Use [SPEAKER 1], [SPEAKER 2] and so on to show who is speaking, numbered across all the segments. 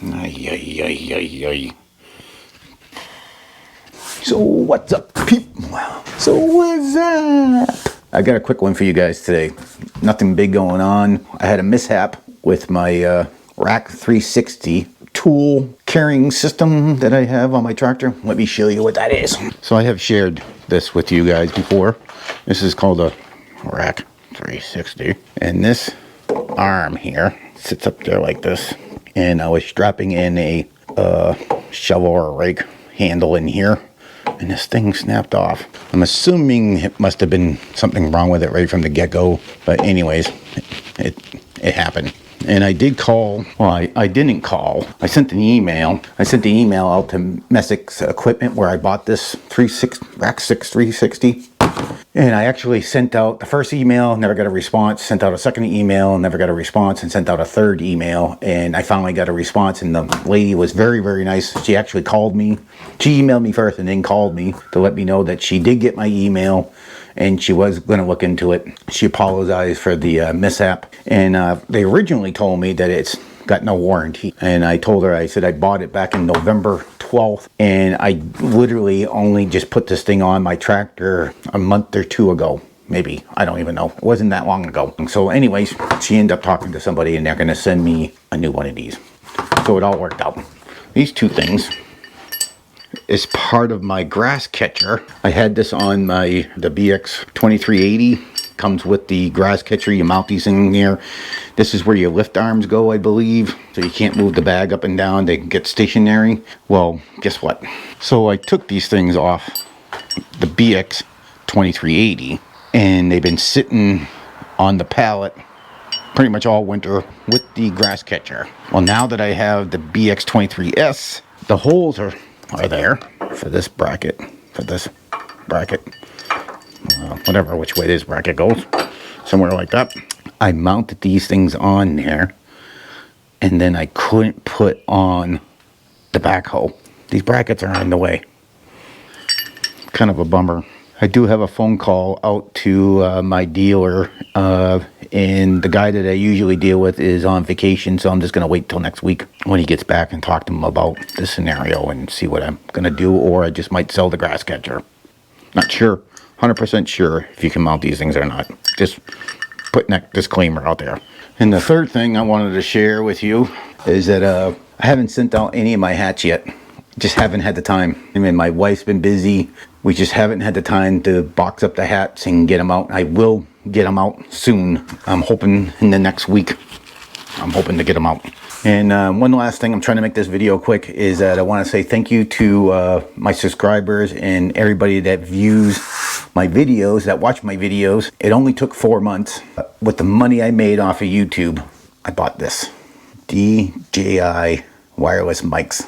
[SPEAKER 1] Ay, ay, ay, ay, ay. So what's up, people? So what's up? I got a quick one for you guys today. Nothing big going on. I had a mishap with my Rack 360 tool carrying system that I have on my tractor. Let me show you what that is. So I have shared this with you guys before. This is called a Rack 360. And this arm here sits up there like this. And I was strapping in a shovel or a rake handle in here. And this thing snapped off. I'm assuming it must have been something wrong with it right from the get-go. But anyways, it happened. And I did call, well, I didn't call. I sent an email. I sent the email out to Messick's equipment where I bought this Rack 6 360. And I actually sent out the first email, never got a response, sent out a second email, never got a response, and sent out a third email. And I finally got a response, and the lady was very, very nice. She actually called me. She emailed me first and then called me to let me know that she did get my email and she was going to look into it. She apologized for the mishap. And they originally told me that it's got no warranty. And I told her, I said I bought it back in November 12th. And I literally only just put this thing on my tractor a month or two ago. Maybe. I don't even know. It wasn't that long ago. So anyways, she ended up talking to somebody and they're going to send me a new one of these. So it all worked out. These two things is part of my grass catcher. I had this on the BX 2380. Comes with the grass catcher. You mount these in there. This is where your lift arms go, I believe. So you can't move the bag up and down. They get stationary. Well, guess what? So I took these things off the BX 2380 and they've been sitting on the pallet pretty much all winter with the grass catcher. Well, now that I have the BX 23S, the holes are there for this bracket, whatever which way this bracket goes, somewhere like that. I mounted these things on there and then I couldn't put on the backhoe. These brackets are in the way. Kind of a bummer. I do have a phone call out to my dealer, and the guy that I usually deal with is on vacation, so I'm just going to wait till next week when he gets back and talk to him about this scenario and see what I'm going to do, or I just might sell the grass catcher. Not sure, 100% sure if you can mount these things or not. Just putting that disclaimer out there. And the third thing I wanted to share with you is that I haven't sent out any of my hats yet. Just haven't had the time. I mean, my wife's been busy. We just haven't had the time to box up the hats and get them out. I will get them out soon. I'm hoping in the next week. I'm hoping to get them out. And one last thing, I'm trying to make this video quick, is that I want to say thank you to my subscribers and everybody that views my videos, that watch my videos. It only took 4 months. With the money I made off of YouTube, I bought this DJI wireless mics.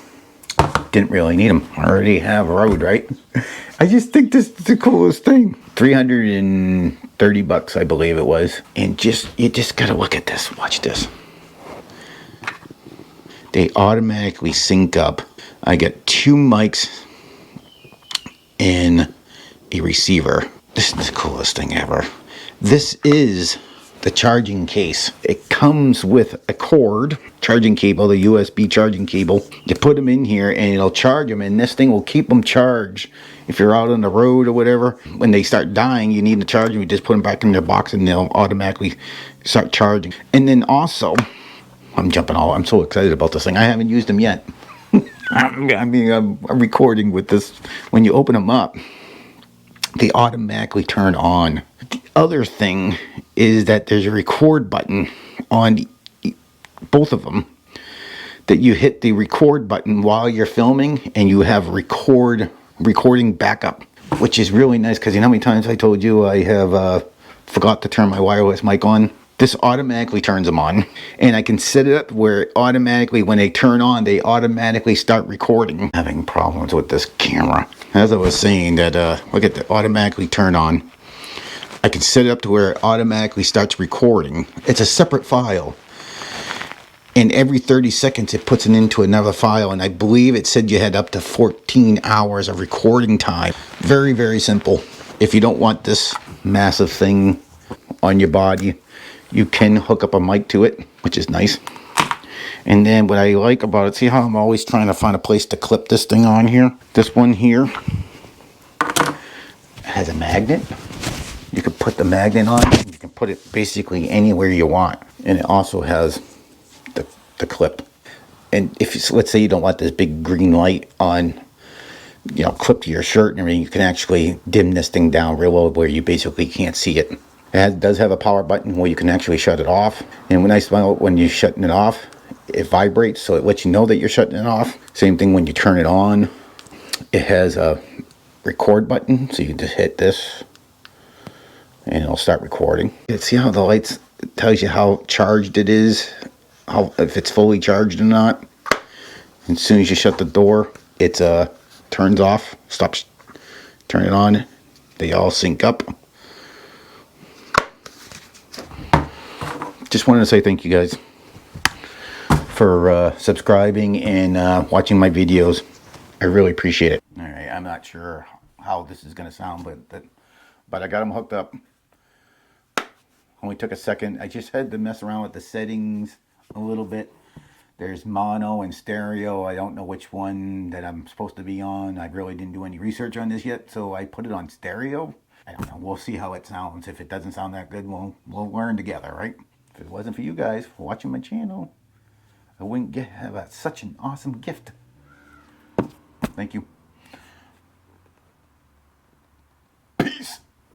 [SPEAKER 1] Didn't really need them. I already have Rode, right? I just think this is the coolest thing. 330 bucks, I believe it was. And you just gotta look at this. Watch this. They automatically sync up. I got 2 mics and a receiver. This is the coolest thing ever. This is the charging case. It comes with a cord, charging cable, the USB charging cable. You put them in here and it'll charge them, and this thing will keep them charged. If you're out on the road or whatever, when they start dying, you need to charge them. You just put them back in their box and they'll automatically start charging. And then also, I'm so excited about this thing. I haven't used them yet. I'm recording with this. When you open them up, they automatically turn on. The other thing is that there's a record button on both of them, that you hit the record button while you're filming and you have recording backup, which is really nice, because you know how many times I told you I have forgot to turn my wireless mic on? This automatically turns them on, and I can set it up where automatically when they turn on, they automatically start recording. I'm having problems with this camera. As I was saying, that look at the automatically turn on. I can set it up to where it automatically starts recording. It's a separate file. And every 30 seconds it puts it into another file. And I believe it said you had up to 14 hours of recording time. Very, very simple. If you don't want this massive thing on your body, you can hook up a mic to it, which is nice. And then what I like about it, see how I'm always trying to find a place to clip this thing on here? This one here has a magnet. You can put the magnet on. You can put it basically anywhere you want. And it also has the clip. And if you, let's say you don't want this big green light on, you know, clipped to your shirt and everything, you can actually dim this thing down real low where you basically can't see it. It does have a power button where you can actually shut it off. And when you're shutting it off, it vibrates, so it lets you know that you're shutting it off. Same thing when you turn it on. It has a record button, so you can just hit this and it'll start recording. See how the lights tells you how charged it is, if it's fully charged or not. And as soon as you shut the door, it turns off, stops, turn it on. They all sync up. Just wanted to say thank you guys for subscribing and watching my videos. I really appreciate it. All right, I'm not sure how this is going to sound, but I got them hooked up. Only took a second. I just had to mess around with the settings a little bit. There's mono and stereo. I don't know which one that I'm supposed to be on. I really didn't do any research on this yet, so I put it on stereo. I don't know. We'll see how it sounds. If it doesn't sound that good, we'll learn together, right? If it wasn't for you guys watching my channel, I wouldn't have such an awesome gift. Thank you.